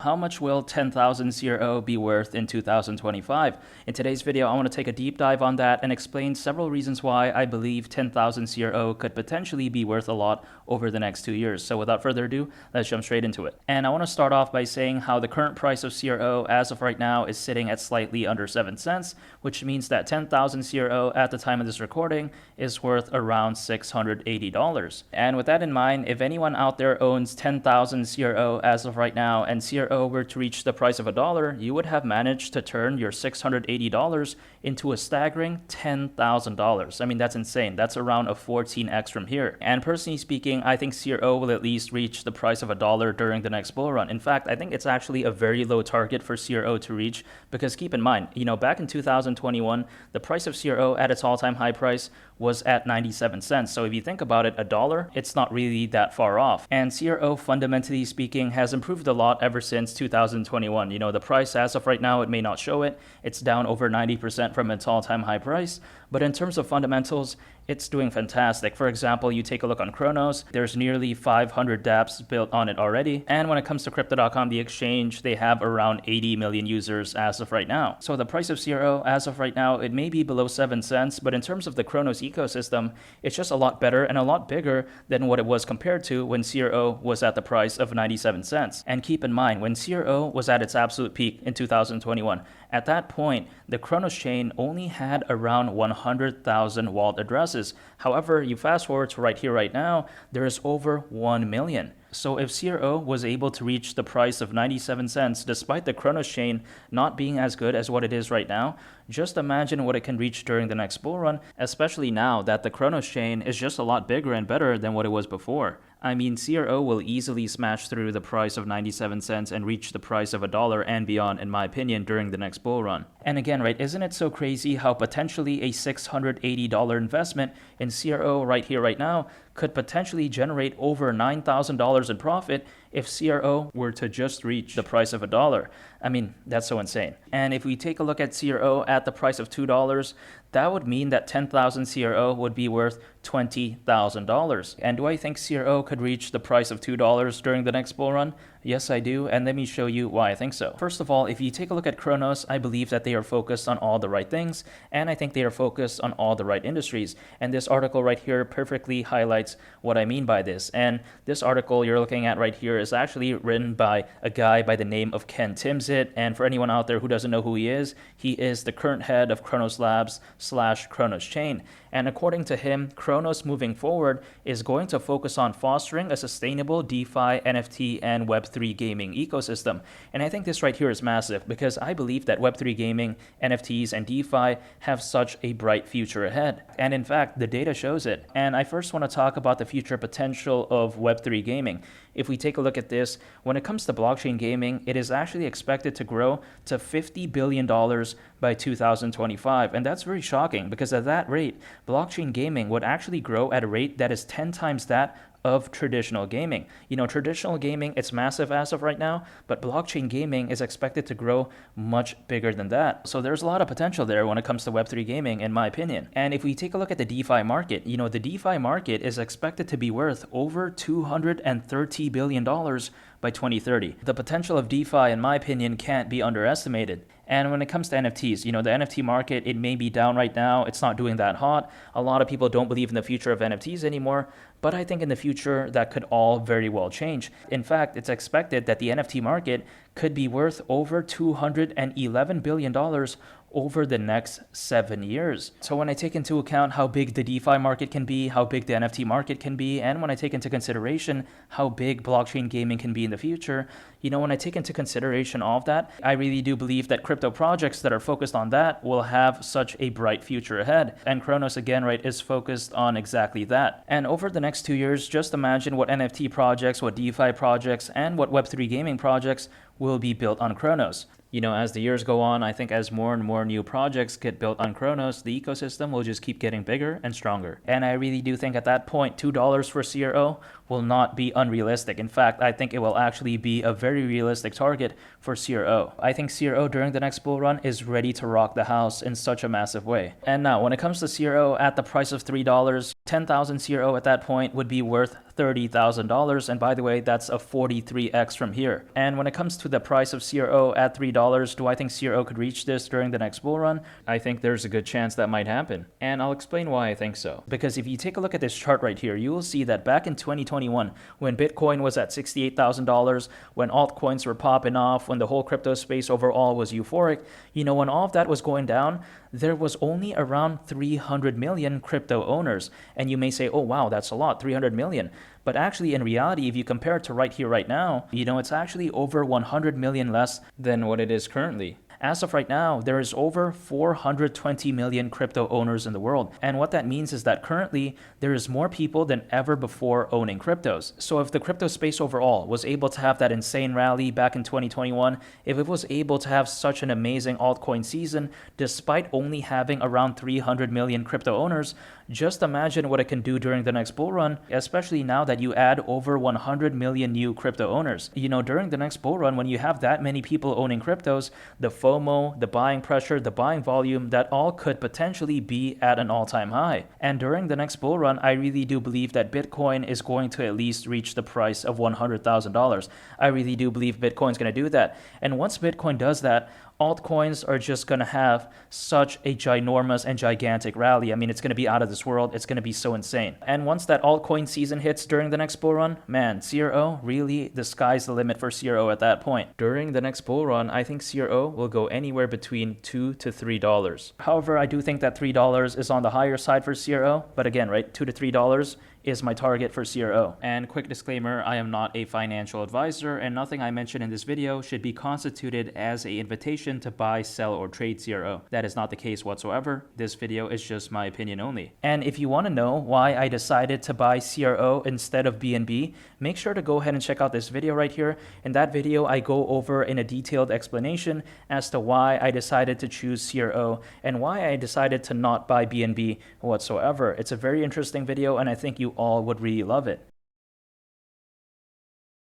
How much will 10,000 CRO be worth in 2025? In today's video, I want to take a deep dive on that and explain several reasons why I believe 10,000 CRO could potentially be worth a lot over the next 2 years. So without further ado, let's jump straight into it. And I want to start off by saying how the current price of CRO as of right now is sitting at slightly under 7 cents, which means that 10,000 CRO at the time of this recording is worth around $680. And with that in mind, if anyone out there owns 10,000 CRO as of right now and CRO were to reach the price of $1, you would have managed to turn your $680 into a staggering $10,000. I mean, that's insane. That's around a 14x from here. And personally speaking, I think CRO will at least reach the price of $1 during the next bull run. In fact, I think it's actually a very low target for CRO to reach because keep in mind, back in 2021, the price of CRO at its all-time high price was at 97 cents. So if you think about it, $1, it's not really that far off. And CRO, fundamentally speaking, has improved a lot ever since 2021. The price as of right now, it may not show it. It's down over 90% from its all-time high price. But in terms of fundamentals, it's doing fantastic. For example, you take a look on Cronos, there's nearly 500 dApps built on it already. And when it comes to Crypto.com, the exchange, they have around 80 million users as of right now. So the price of CRO as of right now, it may be below 7 cents, but in terms of the Cronos ecosystem, it's just a lot better and a lot bigger than what it was compared to when CRO was at the price of 97 cents. And keep in mind, when CRO was at its absolute peak in 2021, at that point, the Cronos chain only had around 100,000 wallet addresses. However, you fast forward to right here, right now, there is over 1 million. So if CRO was able to reach the price of 97 cents, despite the Cronos chain not being as good as what it is right now, just imagine what it can reach during the next bull run, especially now that the Cronos chain is just a lot bigger and better than what it was before. I mean, CRO will easily smash through the price of 97 cents and reach the price of $1 and beyond, in my opinion, during the next bull run. And again, right, isn't it so crazy how potentially a $680 investment in CRO right here, right now, could potentially generate over $9,000 in profit if CRO were to just reach the price of $1. I mean, that's so insane. And if we take a look at CRO at the price of $2, that would mean that 10,000 CRO would be worth $20,000. And do I think CRO could reach the price of $2 during the next bull run? Yes, I do, and let me show you why I think so. First of all, if you take a look at Cronos, I believe that they are focused on all the right things, and I think they are focused on all the right industries. And this article right here perfectly highlights what I mean by this. And this article you're looking at right here is actually written by a guy by the name of Ken Timsit. And for anyone out there who doesn't know who he is the current head of Cronos Labs / Cronos Chain. And according to him, Cronos moving forward is going to focus on fostering a sustainable DeFi, NFT, and Web3 gaming ecosystem. And I think this right here is massive because I believe that Web3 gaming, NFTs, and DeFi have such a bright future ahead. And in fact, the data shows it. And I first want to talk about the future potential of Web3 gaming. If we take a look at this, when it comes to blockchain gaming, it is actually expected to grow to $50 billion by 2025. And that's very shocking because at that rate, blockchain gaming would actually grow at a rate that is 10 times that of traditional gaming. Traditional gaming, it's massive as of right now, but blockchain gaming is expected to grow much bigger than that. So there's a lot of potential there when it comes to Web3 gaming, in my opinion. And if we take a look at the DeFi market, the DeFi market is expected to be worth over $230 billion by 2030. The potential of DeFi, in my opinion, can't be underestimated. And when it comes to NFTs, the NFT market, it may be down right now. It's not doing that hot. A lot of people don't believe in the future of NFTs anymore, but I think in the future that could all very well change. In fact, it's expected that the NFT market could be worth over $211 billion over the next 7 years. So when I take into account how big the DeFi market can be, how big the NFT market can be, and when I take into consideration how big blockchain gaming can be in the future, when I take into consideration all of that, I really do believe that crypto projects that are focused on that will have such a bright future ahead. And Cronos, again, right, is focused on exactly that. And over the next 2 years, just imagine what NFT projects, what DeFi projects, and what Web3 gaming projects will be built on Cronos. As the years go on, I think as more and more new projects get built on Cronos, the ecosystem will just keep getting bigger and stronger. And I really do think at that point, $2 for CRO will not be unrealistic. In fact, I think it will actually be a very realistic target for CRO. I think CRO during the next bull run is ready to rock the house in such a massive way. And now, when it comes to CRO at the price of $3, 10,000 CRO at that point would be worth $30,000. And by the way, that's a 43x from here. And when it comes to the price of CRO at $3, do I think CRO could reach this during the next bull run? I think there's a good chance that might happen. And I'll explain why I think so. Because if you take a look at this chart right here, you will see that back in 2021, when Bitcoin was at $68,000, when altcoins were popping off, when the whole crypto space overall was euphoric, when all of that was going down, there was only around 300 million crypto owners. And you may say, oh wow, that's a lot, 300 million. But actually, in reality, if you compare it to right here, right now, it's actually over 100 million less than what it is currently. As of right now, there is over 420 million crypto owners in the world. And what that means is that currently there is more people than ever before owning cryptos. So if the crypto space overall was able to have that insane rally back in 2021, if it was able to have such an amazing altcoin season, despite only having around 300 million crypto owners, just imagine what it can do during the next bull run, especially now that you add over 100 million new crypto owners. During the next bull run, when you have that many people owning cryptos, the FOMO, the buying pressure, the buying volume, that all could potentially be at an all-time high. And during the next bull run, I really do believe that Bitcoin is going to at least reach the price of $100,000. I really do believe Bitcoin's going to do that. And once Bitcoin does that, altcoins are just going to have such a ginormous and gigantic rally. I mean, it's going to be out of this world. It's going to be so insane. And once that altcoin season hits during the next bull run, man, CRO, really, the sky's the limit for CRO at that point. During the next bull run, I think CRO will go anywhere between $2 to $3. However, I do think that $3 is on the higher side for CRO. But again, right, $2 to $3 is my target for CRO. And quick disclaimer, I am not a financial advisor, and nothing I mention in this video should be constituted as an invitation to buy, sell, or trade CRO. That is not the case whatsoever. This video is just my opinion only. And if you want to know why I decided to buy CRO instead of BNB, make sure to go ahead and check out this video right here. In that video, I go over in a detailed explanation as to why I decided to choose CRO and why I decided to not buy BNB whatsoever. It's a very interesting video, and I think you all would really love it.